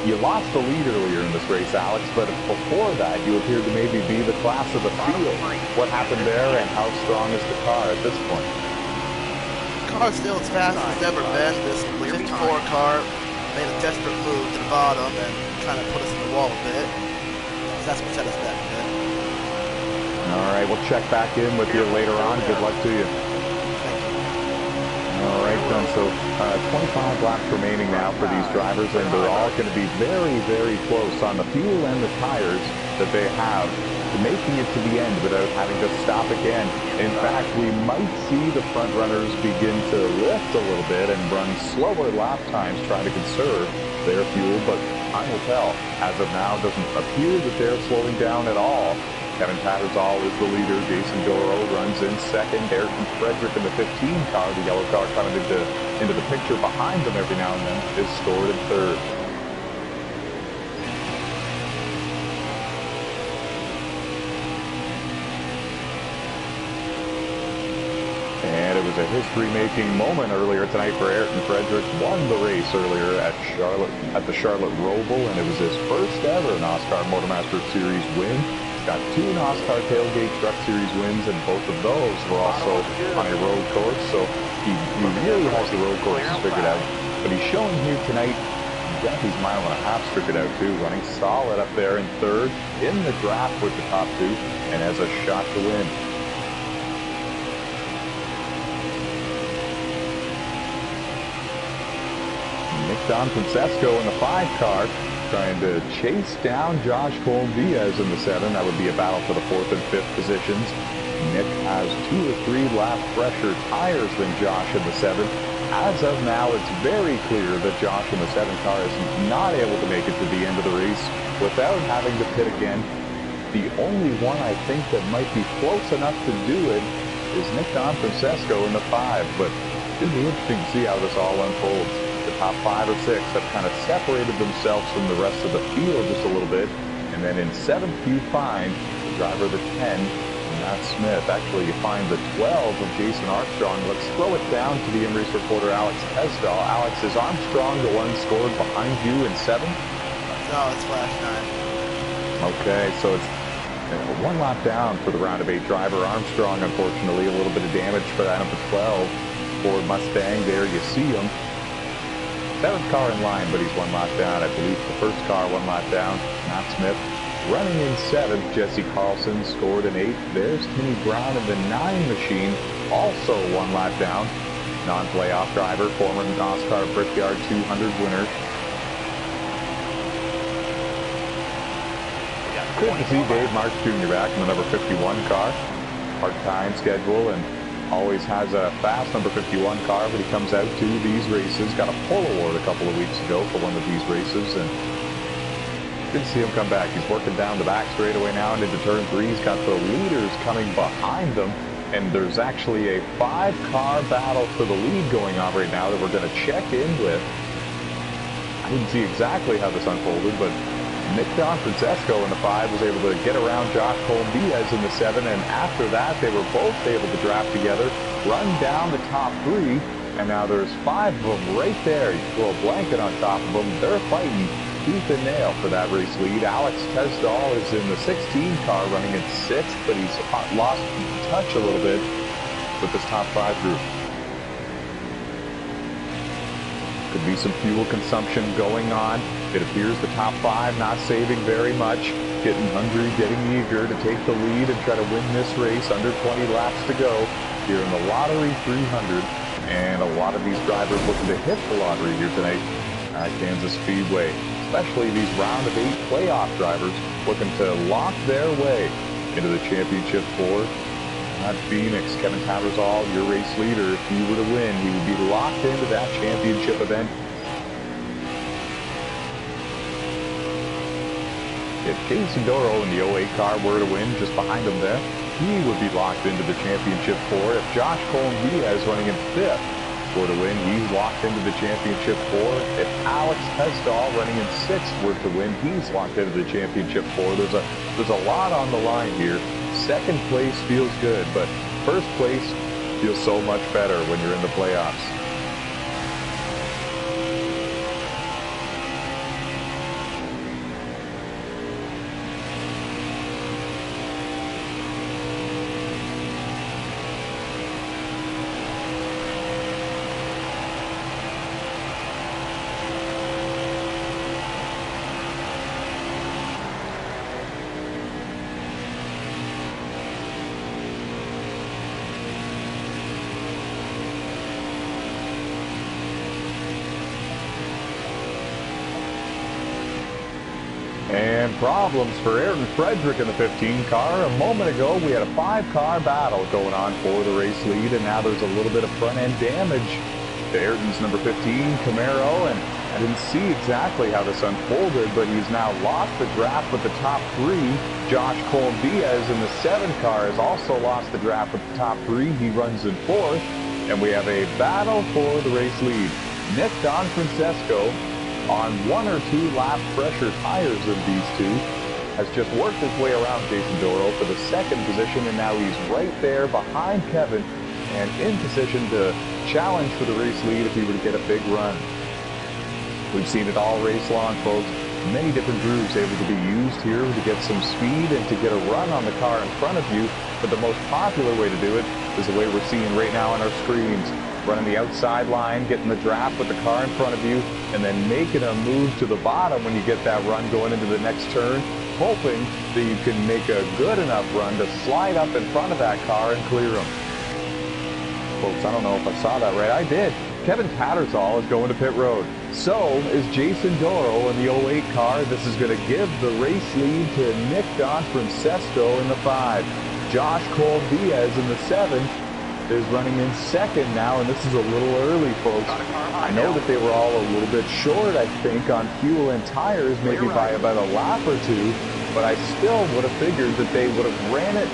You lost the lead earlier in this race, Alex, but before that, you appeared to maybe be the class of the field. What happened there, and how strong is the car at this point? The car's still as fast as it's ever been. This 54 car made a desperate move to the bottom and kind of put us in the wall a bit. That's what set us back a bit. All right, we'll check back in with you later on. Good luck to you. All right, then, so 25 laps remaining now for these drivers, and they're all going to be very, very close on the fuel and the tires that they have to making it to the end without having to stop again. In fact, we might see the front runners begin to lift a little bit and run slower lap times trying to conserve their fuel, but time will tell. As of now, it doesn't appear that they're slowing down at all. Kevin Tattersall is the leader. Jason Doro runs in second. Ayrton Frederick in the 15 car, the yellow car coming into the picture behind them every now and then, is scored in 3rd. history-making moment earlier tonight for Ayrton Frederick. Won the race earlier at the Charlotte Roval, and it was his first ever NOSSCAR MotorMaster Series win. He's got 2 NOSSCAR Tailgate Truck Series wins, and both of those were also on a road course, so he really has the road courses figured out. But he's showing here tonight, he's got his mile-and-a-half figured out too, running solid up there in third, in the draft with the top 2, and has a shot to win. Don Francesco in the 5 car, trying to chase down Josh Colm-Diaz in the 7. That would be a battle for the 4th and 5th positions. Nick has 2 or 3 lap fresher tires than Josh in the 7. As of now, it's very clear that Josh in the 7 car is not able to make it to the end of the race without having to pit again. The only one I think that might be close enough to do it is Nick Don Francesco in the 5, but it's going to be interesting to see how this all unfolds. The top 5 or 6 have kind of separated themselves from the rest of the field just a little bit. And then in 7th, you find the driver of the 10, Matt Smith. Actually, you find the 12 of Jason Armstrong. Let's throw it down to the in-race reporter, Alex Esdahl. Alex, is Armstrong the one scored behind you in 7th? No, it's Flash 9. Okay, so it's 1 lap down for the round of 8 driver. Armstrong, unfortunately, a little bit of damage for that number 12 Ford Mustang. There you see him. 7th car in line, but he's 1 lap down. I believe the first car 1 lap down. Matt Smith running in 7th. Jesse Carlson scored in 8th. There's Timmy Brown in the 9 machine, also 1 lap down. Non-playoff driver, former NOSSCAR Brickyard 200 winner. Good to see Dave Marks Jr. back in the number 51 car. Part-time schedule, and always has a fast number 51 car, but he comes out to these races. Got a pole award a couple of weeks ago for one of these races, and good to see him come back. He's working down the back straightaway now and into turn 3. He's got the leaders coming behind them, and there's actually a 5-car battle for the lead going on right now that we're going to check in with. I didn't see exactly how this unfolded, but Nick Don Francesco in the 5 was able to get around Josh Colm-Diaz in the 7, and after that they were both able to draft together, run down the top 3, and now there's 5 of them right there. You throw a blanket on top of them. They're fighting tooth and nail for that race lead. Alex Esdahl is in the 16 car running in 6th, but he's lost touch a little bit with this top 5 group. Could be some fuel consumption going on. It appears the top 5 not saving very much, getting hungry, getting eager to take the lead and try to win this race. Under 20 laps to go here in the Lottery 300, and a lot of these drivers looking to hit the lottery here tonight at Kansas Speedway, especially these round of 8 playoff drivers looking to lock their way into the championship 4. At Phoenix, Kevin Tattersall, your race leader. If he were to win, he would be locked into that championship event. If Casey Doro in the 08 car were to win just behind him there, he would be locked into the championship 4. If Josh Colm-Diaz running in 5th were to win, he's locked into the championship 4. If Alex Esdahl running in 6th were to win, he's locked into the championship 4. There's a lot on the line here. 2nd place feels good, but 1st place feels so much better when you're in the playoffs. And problems for Ayrton Frederick in the 15 car. A moment ago, we had a 5-car battle going on for the race lead, and now there's a little bit of front-end damage to Ayrton's number 15 Camaro, and I didn't see exactly how this unfolded, but he's now lost the draft with the top 3. Josh Colm-Diaz in the 7 car has also lost the draft with the top 3. He runs in 4th, and we have a battle for the race lead. Nick Don Francesco, on 1 or 2 lap fresher tires of these 2, has just worked his way around Jason Doro for the 2nd position, and now he's right there behind Kevin and in position to challenge for the race lead if he were to get a big run. We've seen it all race long, folks. Many different grooves able to be used here to get some speed and to get a run on the car in front of you. But the most popular way to do it is the way we're seeing right now on our screens. Running the outside line, getting the draft with the car in front of you, and then making a move to the bottom when you get that run going into the next turn, hoping that you can make a good enough run to slide up in front of that car and clear them. Folks, I don't know if I saw that right. I did. Kevin Patterson is going to pit road. So is Jason Doro in the 08 car. This is going to give the race lead to Nick Francesco in the 5. Josh Cole Diaz in the 7 is running in second now, and this is a little early, folks. I know that they were all a little bit short, I think, on fuel and tires, maybe by about a lap or two, but I still would have figured that they would have ran it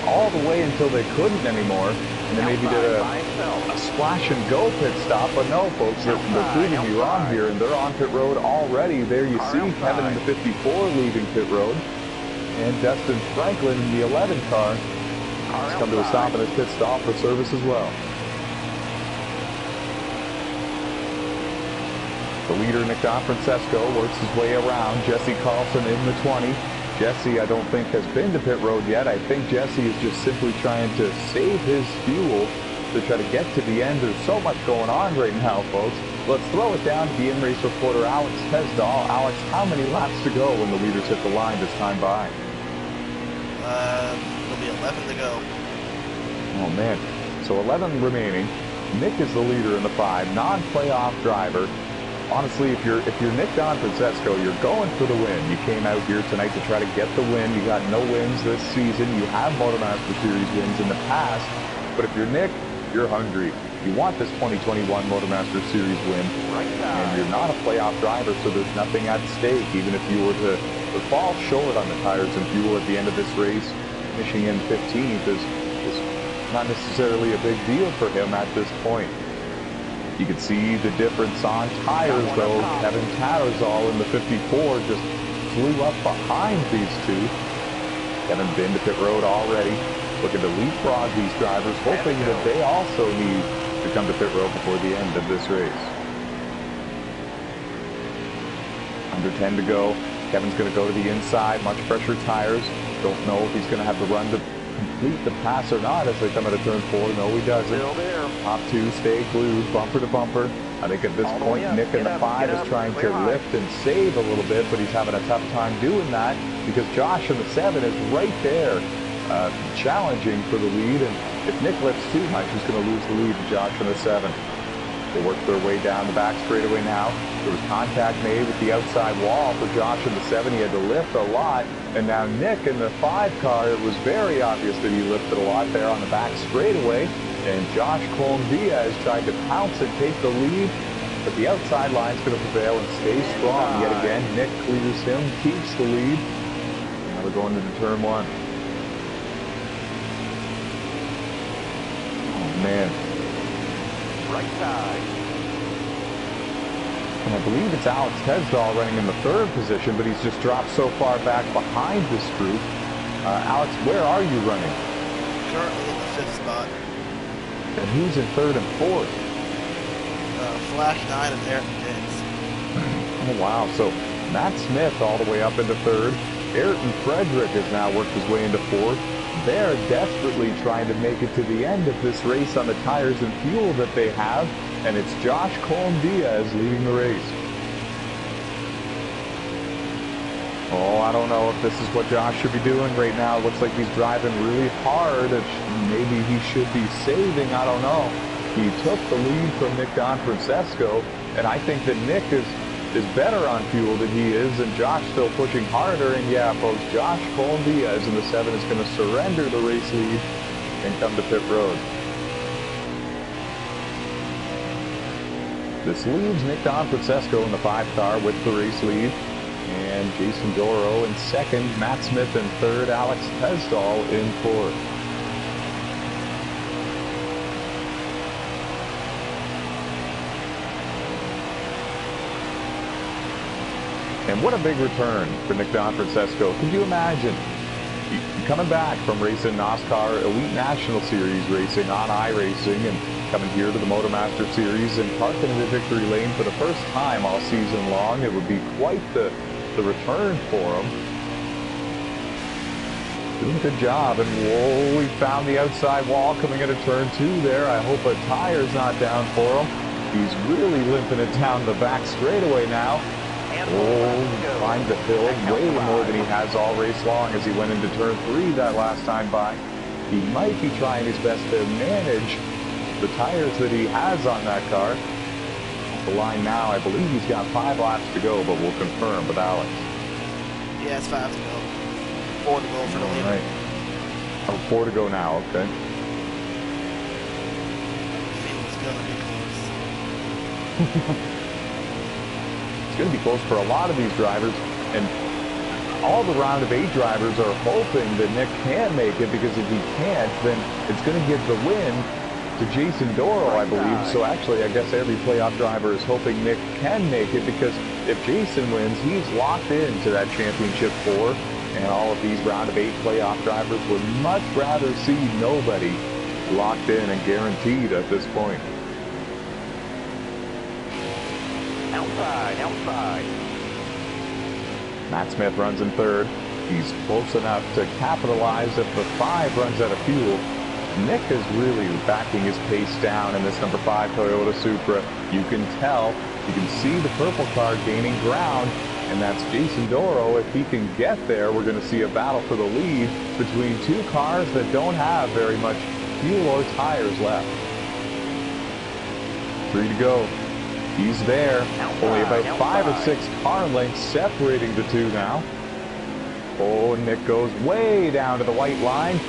all the way until they couldn't anymore, and then maybe did a splash and go pit stop. But no, folks, they're proving me wrong here, and they're on pit road already. There you see Kevin in the 54 leaving pit road, and Dustin Franklin in the 11 car has come to a stop and has pit stop for service as well. The leader, Nick Francesco, works his way around. Jesse Carlson in the 20. Jesse, I don't think, has been to pit road yet. I think Jesse is just simply trying to save his fuel to try to get to the end. There's so much going on right now, folks. Let's throw it down to the in-race reporter, Alex Hesdahl. Alex, how many laps to go when the leaders hit the line this time by? It'll be 11 to go. Oh, man. So 11 remaining. Nick is the leader in the 5, non-playoff driver. Honestly, if you're Nick Francesco, you're going for the win. You came out here tonight to try to get the win. You got no wins this season. You have MotorMaster Series wins in the past. But if you're Nick, you're hungry. You want this 2021 MotorMaster Series win. And you're not a playoff driver, so there's nothing at stake. Even if you were to fall short on the tires and fuel at the end of this race, finishing in 15th is not necessarily a big deal for him at this point. You can see the difference on tires, though. Kevin Tattersall in the 54 just flew up behind these two. Kevin been to pit road already, looking to leapfrog these drivers, hoping that they also need to come to pit road before the end of this race. Under 10 to go. Kevin's going to go to the inside, much pressure tires. Don't know if he's going to have the run to complete the pass or not as they come out of turn 4. No, he doesn't. Still there. Top 2 stay glued, bumper to bumper. I think at this point, Nick in the 5 is trying to lift and save a little bit, but he's having a tough time doing that because Josh in the 7 is right there challenging for the lead. And if Nick lifts too much, he's going to lose the lead to Josh in the 7. They work their way down the back straightaway now. There was contact made with the outside wall for Josh in the 7. He had to lift a lot. And now Nick in the 5 car, it was very obvious that he lifted a lot there on the back straightaway. And Josh Colm-Diaz tried to pounce and take the lead. But the outside line's going to prevail and stay strong yet again. Nick clears him, keeps the lead. Now we're going into turn 1. Oh, man. Right side. And I believe it's Alex Hesdahl running in the 3rd position, but he's just dropped so far back behind this group. Alex, where are you running? Currently in the 5th spot. And who's in 3rd and 4th? Flash 9 and Ayrton James. Oh, wow. So Matt Smith all the way up into 3rd. Ayrton Frederick has now worked his way into 4th. They're desperately trying to make it to the end of this race on the tires and fuel that they have, and it's Josh Colm-Diaz leading the race. Oh, I don't know if this is what Josh should be doing right now. It looks like he's driving really hard. Maybe he should be saving. I don't know. He took the lead from Nick Francesco, and I think that Nick is better on fuel than he is, and Josh still pushing harder. And yeah, folks, Josh Colm-Diaz in the 7 is going to surrender the race lead and come to pit road. This leaves Nick Francesco in the 5 car with the race lead, and Jason Doro in 2nd, Matt Smith in 3rd, Alex Hesdahl in 4th. And what a big return for Nick Francesco. Could you imagine? coming back from racing NOSSCAR Elite National Series racing on iRacing and coming here to the MotorMaster Series and parking in the victory lane for the first time all season long. It would be quite the return for him. Doing a good job, and whoa, we found the outside wall coming into turn 2 there. I hope a tire's not down for him. He's really limping it down the back straightaway now. Oh, climbed the hill way more than he has all race long as he went into turn 3 that last time by. He might be trying his best to manage the tires that he has on that car. The line now, I believe he's got 5 laps to go, but we'll confirm with Alex. Yeah, it's 5 to go. 4 to go for the leader. Right. Oh, 4 to go now, okay. It's gonna be close. It's going to be close for a lot of these drivers, and all the round of 8 drivers are hoping that Nick can make it, because if he can't, then it's going to give the win to Jason Doro, I believe. So actually, I guess every playoff driver is hoping Nick can make it, because if Jason wins, he's locked into that championship 4, and all of these round of 8 playoff drivers would much rather see nobody locked in and guaranteed at this point. Outside. Matt Smith runs in 3rd. He's close enough to capitalize if the 5 runs out of fuel. Nick is really backing his pace down in this number 5 Toyota Supra. You can tell, you can see the purple car gaining ground, and that's Jason Doro. If he can get there, we're going to see a battle for the lead between 2 cars that don't have very much fuel or tires left. 3 to go. He's there. Only about 5 or 6 car lengths separating the 2 now. Oh, Nick goes way down to the white line.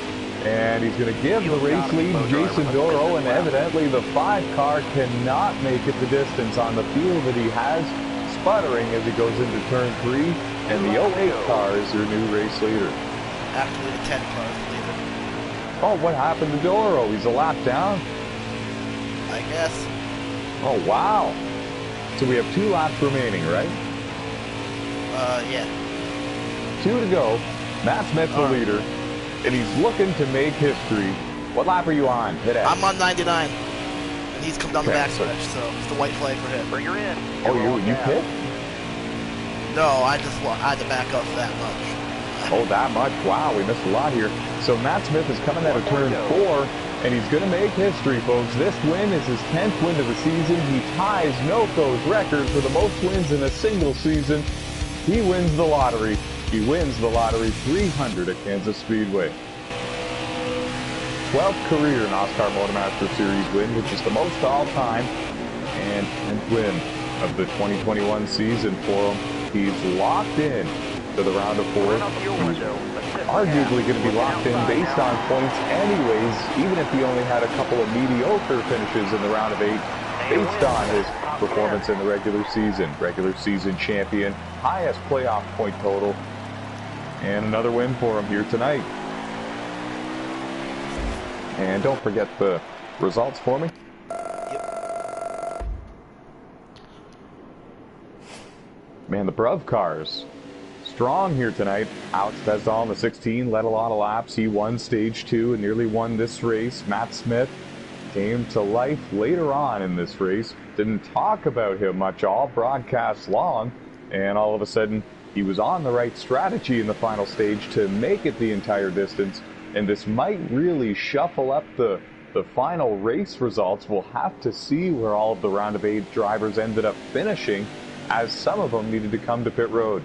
And he's going to give the race lead to Jason Doro. And evidently the 5 car cannot make it the distance on the field that he has. Sputtering as he goes into turn 3. And the 08 car is your new race leader. Actually, the 10 car is the leader. Oh, what happened to Doro? He's a lap down? I guess. Oh, wow. So we have 2 laps remaining, right? Yeah. 2 to go. Matt Smith the leader, and he's looking to make history. What lap are you on? Hit it. I'm on 99, and he's come down the backstretch, so it's the white flag for him. Bring her in. Oh, you pit? No, I had to back up that much. Oh, that much? Wow, we missed a lot here. So Matt Smith is coming out of turn 4, and he's going to make history, folks. This win is his 10th win of the season. He ties Noco's record for the most wins in a single season. He wins the lottery. He wins the lottery 300 at Kansas Speedway. 12th career NOSSCAR MotorMaster Series win, which is the most all time, and 10th win of the 2021 season for him. He's locked in to the round of 4. Arguably going to be locked in based on points anyways, even if he only had a couple of mediocre finishes in the round of 8, based on his performance in the regular season champion, highest playoff point total, and another win for him here tonight. And don't forget the results for me. Man, the Bruv cars strong here tonight. Alex Vesdal in the 16 led a lot of laps. He won stage 2 and nearly won this race. Matt Smith came to life later on in this race. Didn't talk about him much all broadcast long, and all of a sudden he was on the right strategy in the final stage to make it the entire distance. And this might really shuffle up the final race results. We'll have to see where all of the round of 8 drivers ended up finishing, as some of them needed to come to pit road.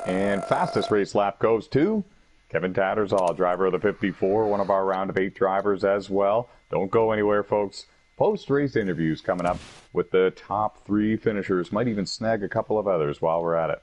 And fastest race lap goes to Kevin Tattersall, driver of the 54, one of our round of 8 drivers as well. Don't go anywhere, folks. Post-race interviews coming up with the top 3 finishers. Might even snag a couple of others while we're at it.